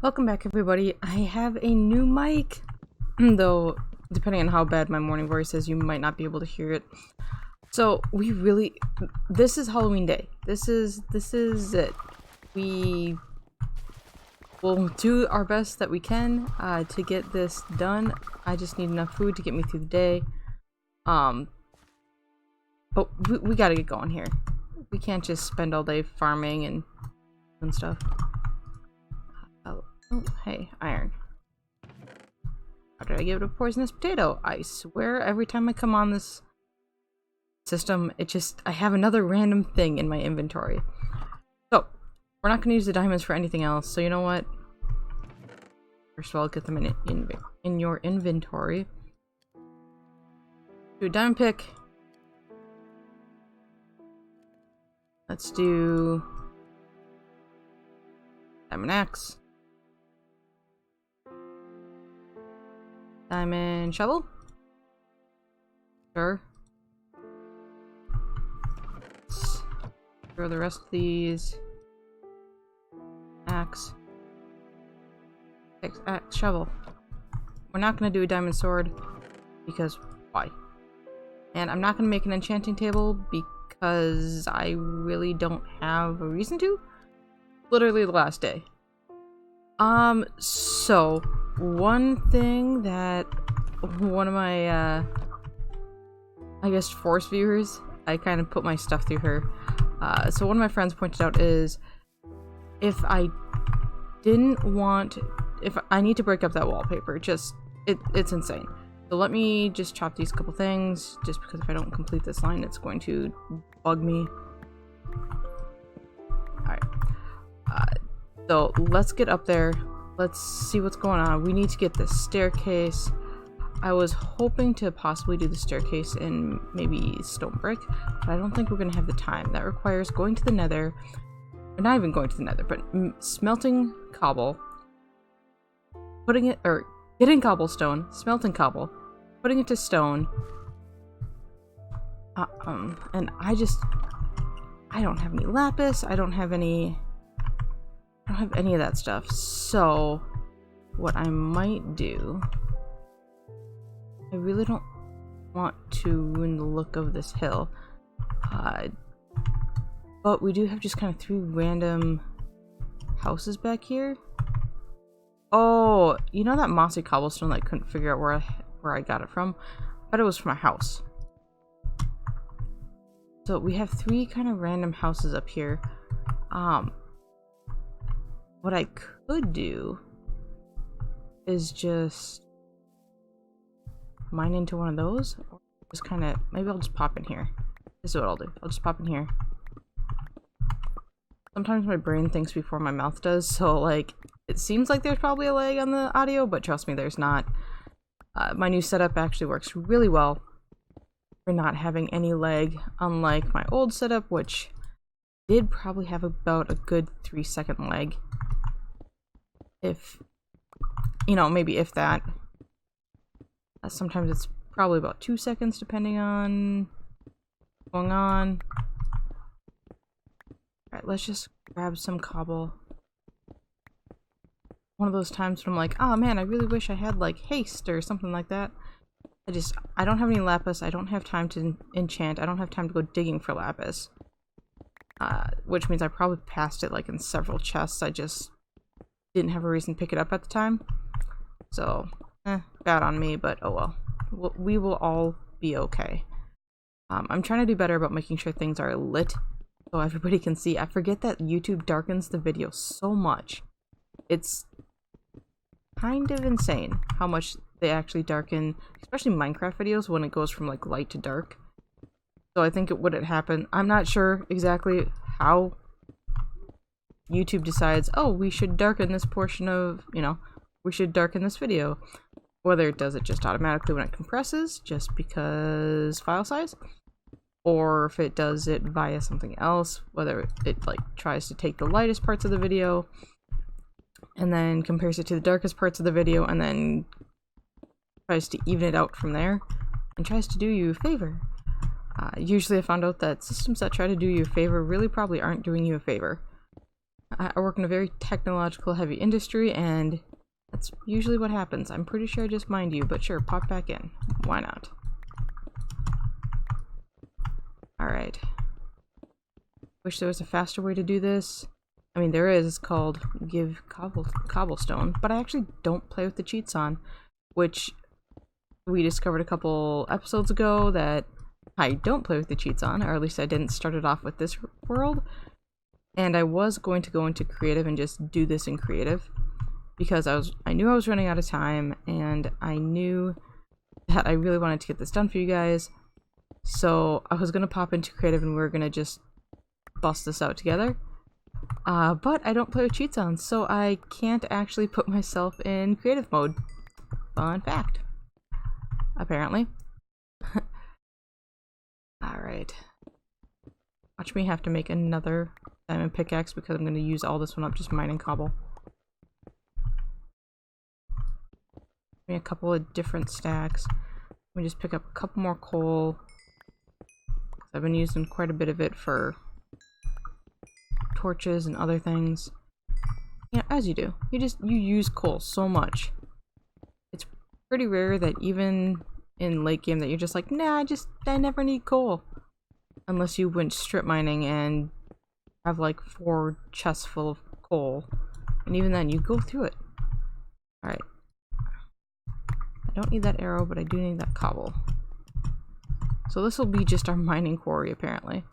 Welcome back, everybody. I have a new mic, though depending on how bad my morning voice is, you might not be able to hear it. So this is Halloween day. This is it. We will do our best that we can to get this done. I just need enough food to get me through the day. But we gotta get going here. We can't just spend all day farming and stuff. Oh, hey, iron. How did I give it a poisonous potato? I swear every time I come on this system, I have another random thing in my inventory. So, we're not going to use the diamonds for anything else, so you know what? First of all, get them in your inventory. Do a diamond pick. Let's do diamond axe. Diamond shovel? Sure. Let's throw the rest of these. Axe. Axe, shovel. We're not going to do a diamond sword because why? And I'm not going to make an enchanting table because I really don't have a reason to. Literally the last day. So one thing that one of my, I guess, Force viewers, I kind of put my stuff through her. So one of my friends pointed out is if I need to break up that wallpaper, it's insane. So let me just chop these couple things, just because if I don't complete this line, it's going to bug me. Alright. So let's get up there. Let's see what's going on. We need to get this staircase. I was hoping to possibly do the staircase in maybe stone brick, but I don't think we're going to have the time. That requires going to the nether. Or not even going to the nether, but smelting cobble. Getting cobblestone, smelting cobble, putting it to stone. And I don't have any lapis. I don't have any of that stuff. So what I might do, I really don't want to ruin the look of this hill. But we do have just kind of 3 random houses back here. Oh, you know that mossy cobblestone that I couldn't figure out where I got it from? I bet it was from a house. So we have 3 kind of random houses up here. What I could do is just mine into one of those, or just kind of, maybe I'll just pop in here. This is what I'll do. I'll just pop in here. Sometimes my brain thinks before my mouth does, so like, it seems like there's probably a lag on the audio, but trust me, there's not. My new setup actually works really well for not having any lag, unlike my old setup, which did probably have about a good 3-second lag. If, maybe if that. Sometimes it's probably about 2 seconds depending on what's going on. Alright, let's just grab some cobble. One of those times when I'm like, oh man, I really wish I had like haste or something like that. I don't have any lapis, I don't have time to enchant, I don't have time to go digging for lapis. Which means I probably passed it like in several chests, I just didn't have a reason to pick it up at the time. So, bad on me, but oh well. We will all be okay. I'm trying to do better about making sure things are lit so everybody can see. I forget that YouTube darkens the video so much. It's kind of insane how much they actually darken, especially Minecraft videos when it goes from like light to dark. So I think would it happen? I'm not sure exactly how YouTube decides, oh, we should darken this portion of, we should darken this video. Whether it does it just automatically when it compresses, just because file size, or if it does it via something else, whether it like tries to take the lightest parts of the video and then compares it to the darkest parts of the video and then tries to even it out from there and tries to do you a favor. Usually I found out that systems that try to do you a favor really probably aren't doing you a favor. I work in a very technological heavy industry, and that's usually what happens. I'm pretty sure I just mined you, but sure, pop back in. Why not? Alright. Wish there was a faster way to do this. I mean, there is, called give cobblestone, but I actually don't play with the cheats on, which we discovered a couple episodes ago that I don't play with the cheats on, or at least I didn't start it off with this world. And I was going to go into creative and just do this in creative, because I knew I was running out of time, and I knew that I really wanted to get this done for you guys. So I was gonna pop into creative and we were gonna just bust this out together. But I don't play with cheats on, so I can't actually put myself in creative mode. Fun fact. Apparently. Alright. Watch me have to make another diamond pickaxe because I'm going to use all this one up just mining cobble. Give me a couple of different stacks. Let me just pick up a couple more coal. I've been using quite a bit of it for torches and other things. Yeah, as you do. You use coal so much. It's pretty rare that even in late game that you're just like, nah, I never need coal. Unless you went strip mining and have like 4 chests full of coal. And even then, you go through it. Alright. I don't need that arrow, but I do need that cobble. So this will be just our mining quarry, apparently.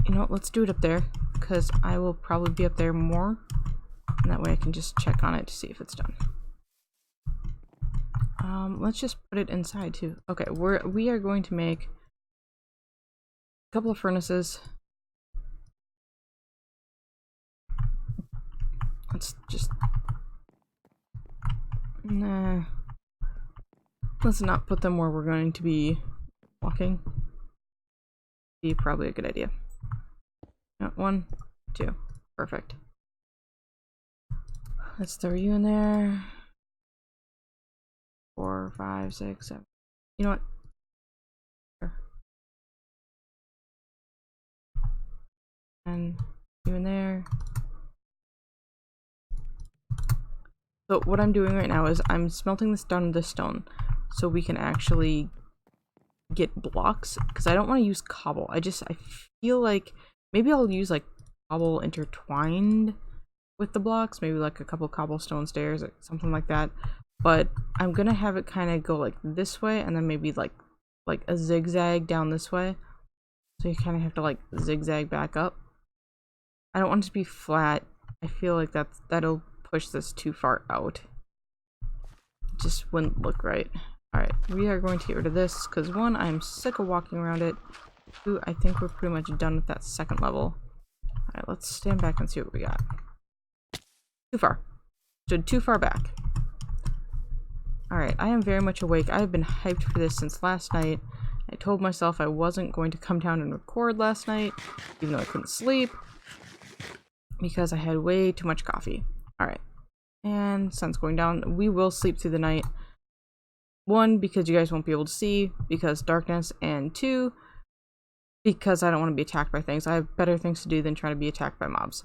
You know what, let's do it up there, because I will probably be up there more. And that way I can just check on it to see if it's done. Let's just put it inside too. Okay, we are going to make a couple of furnaces. Let's just... Nah. Let's not put them where we're going to be walking. Be probably a good idea. 1, 2. Perfect. Let's throw you in there. 4, 5, 6, 7. You know what? Sure. And you in there. So what I'm doing right now is I'm smelting this down to stone so we can actually get blocks, because I don't want to use cobble. I feel like maybe I'll use like cobble intertwined with the blocks, maybe like a couple cobblestone stairs or something like that. But I'm gonna have it kind of go like this way, and then maybe like a zigzag down this way. So you kind of have to like zigzag back up. I don't want it to be flat. I feel like that'll push this too far out. It just wouldn't look right. Alright, we are going to get rid of this, because 1, I'm sick of walking around it. 2, I think we're pretty much done with that second level. Alright, let's stand back and see what we got. Too far. Stood too far back. Alright, I am very much awake. I have been hyped for this since last night. I told myself I wasn't going to come down and record last night, even though I couldn't sleep, because I had way too much coffee. Alright, and sun's going down. We will sleep through the night. 1, because you guys won't be able to see, because darkness, and 2, because I don't want to be attacked by things. I have better things to do than try to be attacked by mobs.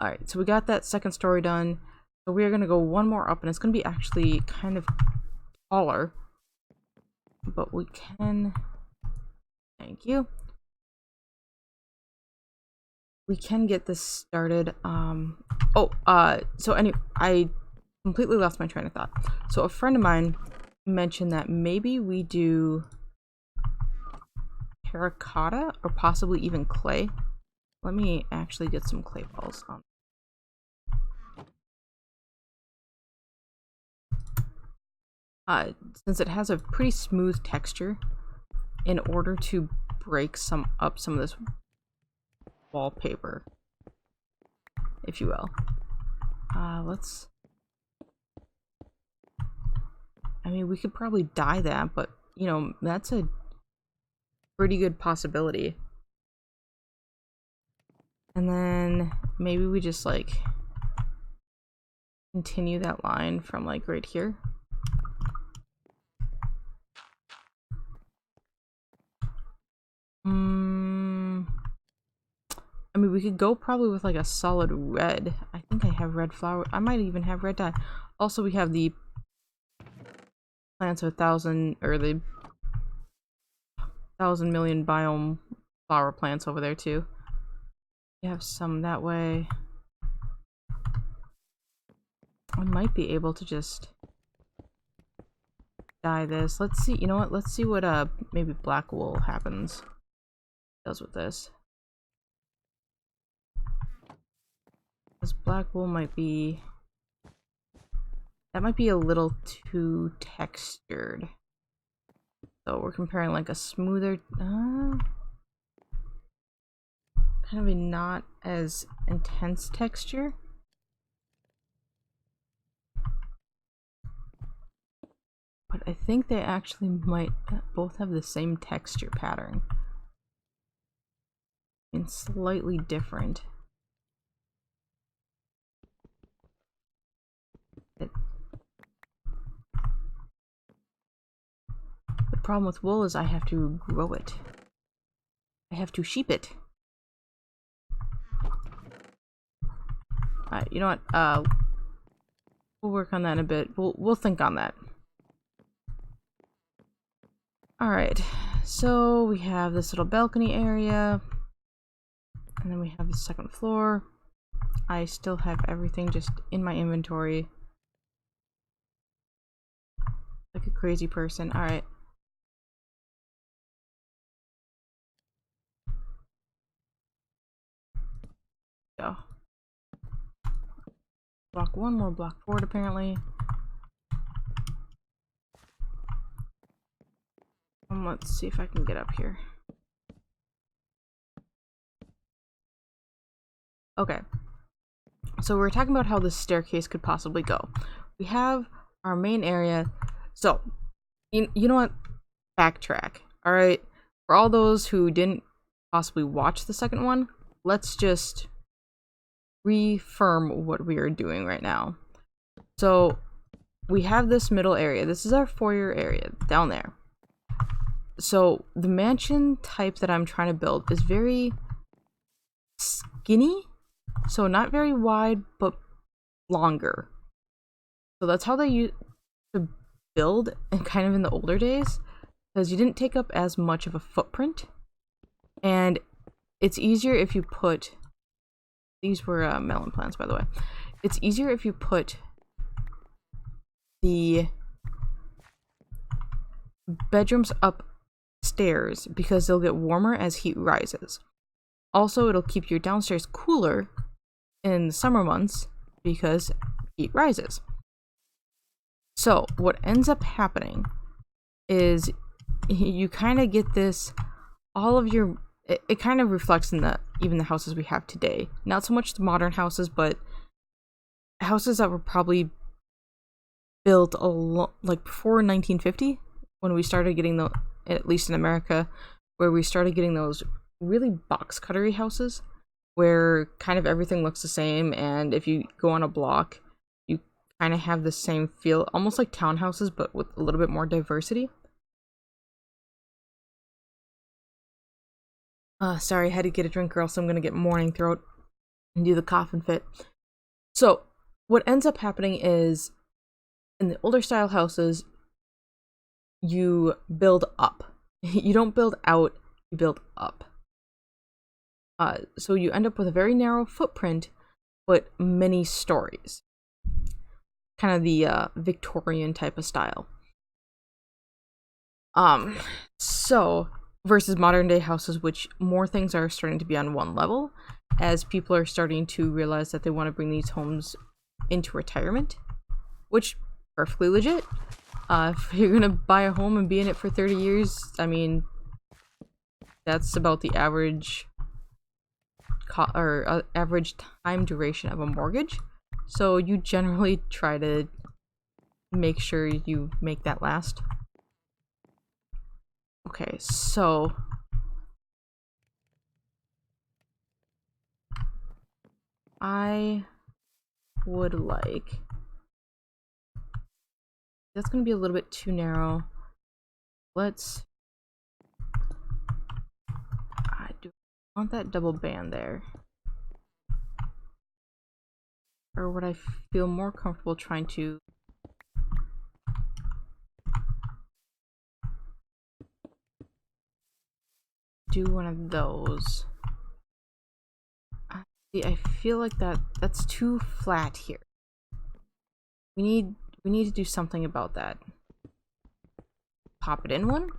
Alright, so we got that second story done. So we are going to go 1 more up, and it's going to be actually kind of taller. But we can... Thank you. We can get this started. So anyway, I completely lost my train of thought. So a friend of mine mentioned that maybe we do terracotta or possibly even clay. Let me actually get some clay balls on. Since it has a pretty smooth texture, in order to break up some of this wallpaper, if you will. Let's... I mean, we could probably dye that, but, you know, that's a pretty good possibility. And then maybe we just, like, continue that line from, like, right here. I mean, we could go probably with like a solid red. I think I have red flower. I might even have red dye. Also, we have the plants of 1,000 or the 1,000 million biome flower plants over there too. We have some that way. I might be able to just dye this. Let's see. You know what? Let's see what maybe black wool does with this. This black wool might be... that might be a little too textured. So we're comparing like a smoother... kind of a not as intense texture. But I think they actually might both have the same texture pattern. And slightly different. The problem with wool is I have to grow it. I have to sheep it. Alright, you know what? We'll work on that in a bit. We'll think on that. Alright, so we have this little balcony area. And then we have the second floor. I still have everything just in my inventory. Like a crazy person. Alright. Go. Block 1, more block forward apparently. Let's see if I can get up here. Okay. So we're talking about how this staircase could possibly go. We have our main area. So, you know what? Backtrack. Alright? For all those who didn't possibly watch the second one, let's just reaffirm what we are doing right now. So, we have this middle area. This is our foyer area down there. So, the mansion type that I'm trying to build is very skinny. So, not very wide, but longer. So, that's how they used to build and kind of in the older days. Because you didn't take up as much of a footprint. And it's easier if you put... these were melon plants, by the way. It's easier if you put the bedrooms upstairs because they'll get warmer as heat rises. Also, it'll keep your downstairs cooler in the summer months because heat rises. So, what ends up happening is you kind of get this, all of your... it kind of reflects in even the houses we have today. Not so much the modern houses, but houses that were probably built like before 1950, when we started getting at least in America, where we started getting those really box cuttery houses, where kind of everything looks the same, and if you go on a block, you kind of have the same feel, almost like townhouses, but with a little bit more diversity. Sorry, I had to get a drink or else I'm gonna get morning throat and do the coughing fit. So, what ends up happening is, in the older style houses, you build up. You don't build out, you build up. So you end up with a very narrow footprint, but many stories. Kind of the Victorian type of style. So... versus modern day houses, which more things are starting to be on one level, as people are starting to realize that they want to bring these homes into retirement, which perfectly legit. If you're gonna buy a home and be in it for 30 years, I mean, that's about the average average time duration of a mortgage. So you generally try to make sure you make that last. Okay, so I would like... that's gonna be a little bit too narrow. Let's... I do want that double band there. Or would I feel more comfortable trying to do one of those? I feel like that's too flat here. We need to do something about that. Pop it in one?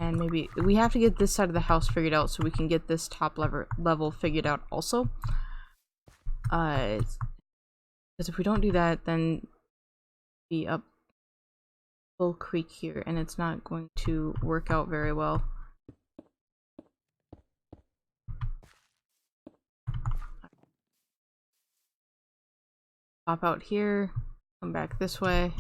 And maybe we have to get this side of the house figured out so we can get this top level figured out also. Because if we don't do that, then be up Bull Creek here, and it's not going to work out very well. Pop out here, come back this way.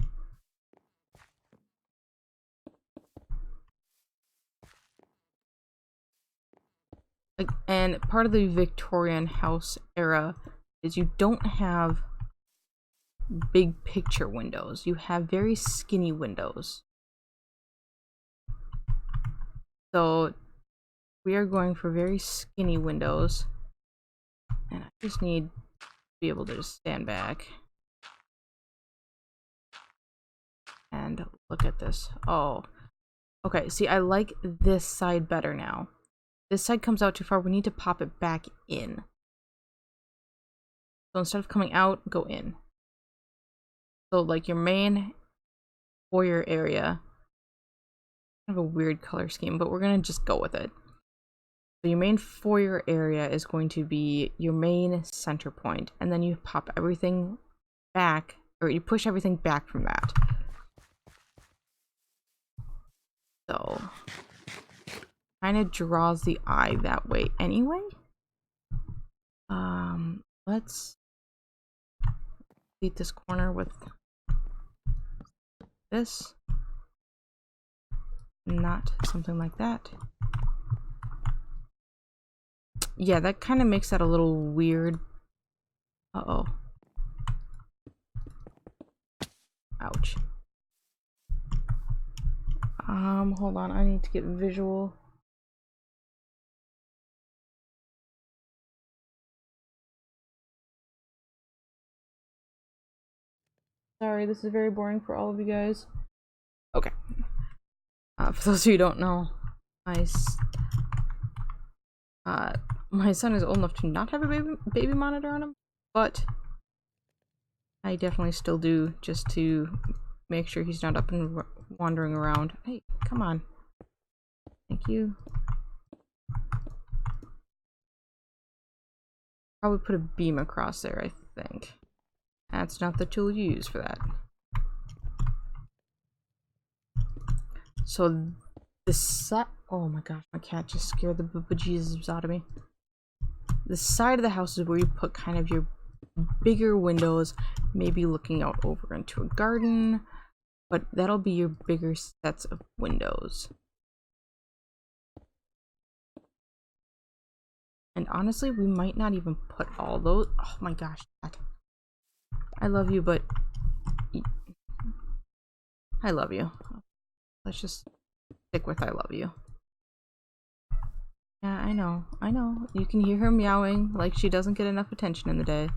And part of the Victorian house era is you don't have big picture windows. You have very skinny windows. So we are going for very skinny windows. And I just need to be able to just stand back and look at this. Oh, okay. See, I like this side better now. This side comes out too far. We need to pop it back in. So instead of coming out, go in. So like your main foyer area. Kind of a weird color scheme, but we're gonna just go with it. So your main foyer area is going to be your main center point, and then you pop everything back, or you push everything back from that. So kind of draws the eye that way anyway. Let's beat this corner with this. Not something like that. Yeah, that kind of makes that a little weird. Uh-oh. Ouch. Hold on, I need to get visual. Sorry, this is very boring for all of you guys. Okay. For those of you who don't know, my son is old enough to not have a baby monitor on him, but I definitely still do, just to make sure he's not up and wandering around. Hey, come on. Thank you. Probably put a beam across there, I think. That's not the tool you use for that. So the oh my gosh, my cat just scared the bejesus out of me. The side of the house is where you put kind of your bigger windows, maybe looking out over into a garden, but that'll be your bigger sets of windows. And honestly, we might not even put all those. Oh my gosh, cat. I love you, but I love you. Let's just stick with I love you. Yeah, I know. You can hear her meowing like she doesn't get enough attention in the day.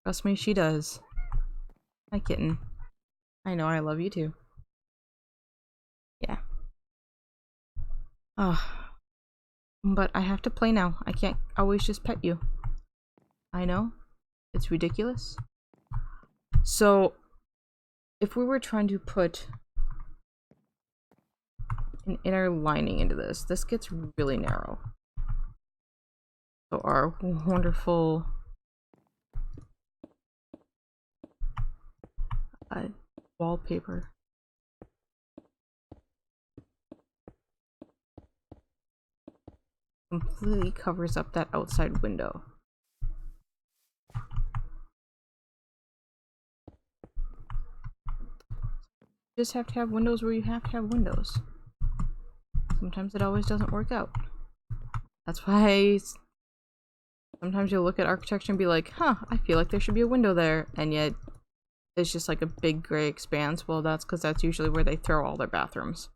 Trust me, she does. Hi, kitten. I know I love you too. Yeah. But I have to play now. I can't always just pet you. I know. It's ridiculous. So, if we were trying to put an inner lining into this, this gets really narrow. So our wonderful wallpaper completely covers up that outside window. You just have to have windows where you have to have windows. Sometimes it always doesn't work out. That's why sometimes you'll look at architecture and be like, huh, I feel like there should be a window there, and yet it's just like a big gray expanse. Well, that's because that's usually where they throw all their bathrooms.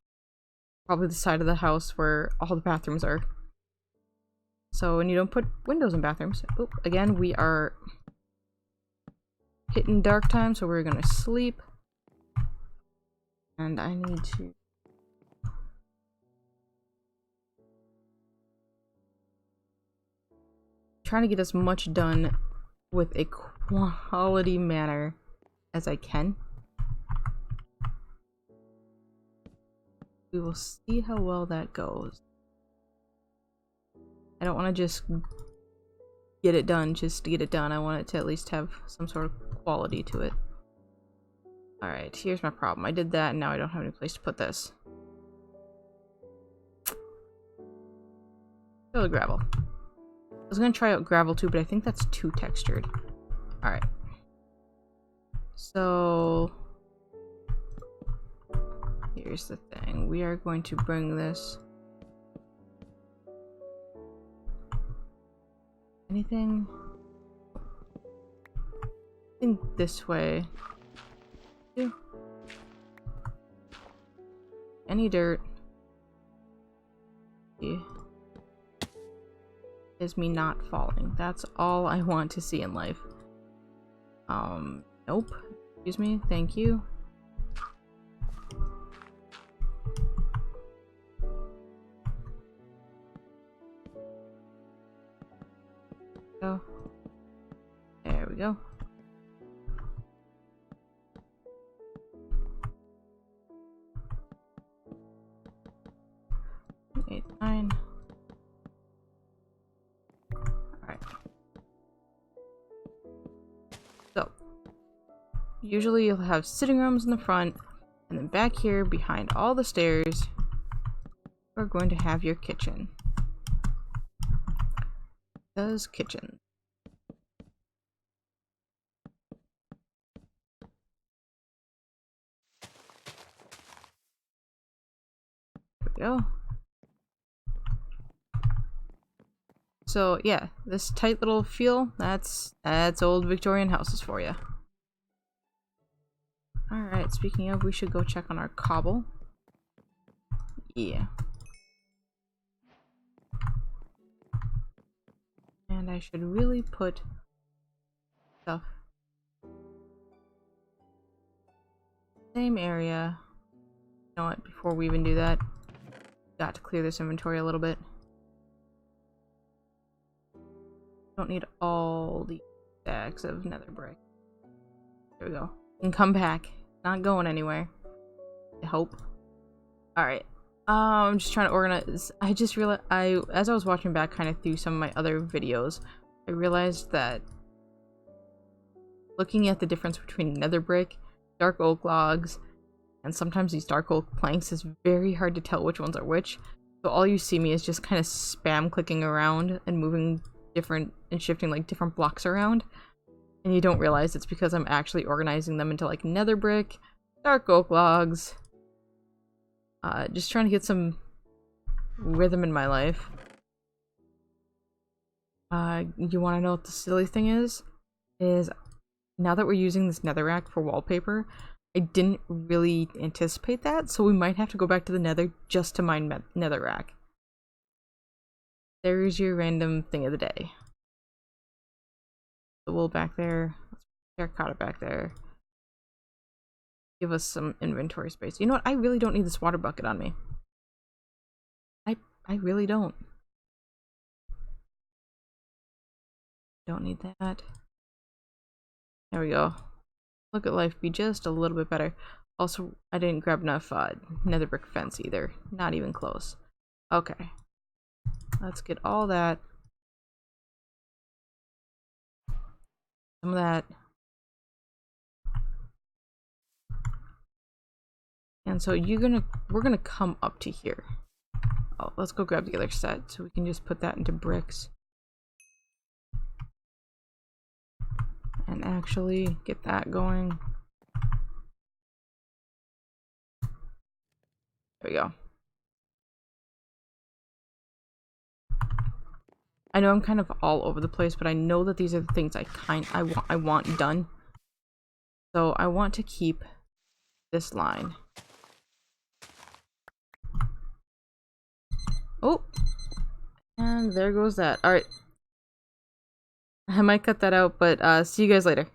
Probably the side of the house where all the bathrooms are. So, and you don't put windows in bathrooms. Oop, again, we are hitting dark time, so we're gonna sleep. And I need to... trying to get as much done with a quality manner as I can. We will see how well that goes. I don't want to just get it done just to get it done. I want it to at least have some sort of quality to it. Alright, here's my problem. I did that and now I don't have any place to put this. Go to gravel. I was gonna try out gravel too, but I think that's too textured. Alright. So... here's the thing. We are going to bring this... anything? I think this way. Yeah. Any dirt. Yeah. Is me not falling. That's all I want to see in life. Nope. Excuse me. Thank you. Go. There we go. Eight, 9. Alright. So, usually you'll have sitting rooms in the front, and then back here, behind all the stairs, we're going to have your kitchen. Does kitchen. There we go. So yeah, this tight little feel, that's old Victorian houses for you. Alright, speaking of, we should go check on our cobble. Yeah. And I should really put stuff. Same area. You know what, before we even do that, got to clear this inventory a little bit. Don't need all the stacks of nether brick. There we go. And come back. Not going anywhere. I hope. Alright. I'm just trying to organize. I just realized, as I was watching back kind of through some of my other videos, I realized that looking at the difference between nether brick, dark oak logs, and sometimes these dark oak planks is very hard to tell which ones are which. So all you see me is just kind of spam clicking around and moving different and shifting like different blocks around, and you don't realize it's because I'm actually organizing them into like nether brick, dark oak logs, just trying to get some rhythm in my life. You want to know what the silly thing is now that we're using this netherrack for wallpaper, I didn't really anticipate that, so we might have to go back to the nether just to mine netherrack. There's your random thing of the day. The wool back there. Terracotta back there. Give us some inventory space. You know what? I really don't need this water bucket on me. I really don't. Don't need that. There we go. Look at life be just a little bit better. Also, I didn't grab enough nether brick fence either. Not even close. Okay. Let's get all that. Some of that. And so we're gonna come up to here. Oh, let's go grab the other set so we can just put that into bricks. And actually get that going. There we go. I know I'm kind of all over the place, but I know that these are the things I want done. So I want to keep this line. Oh, And there goes that. Alright. I might cut that out, but see you guys later.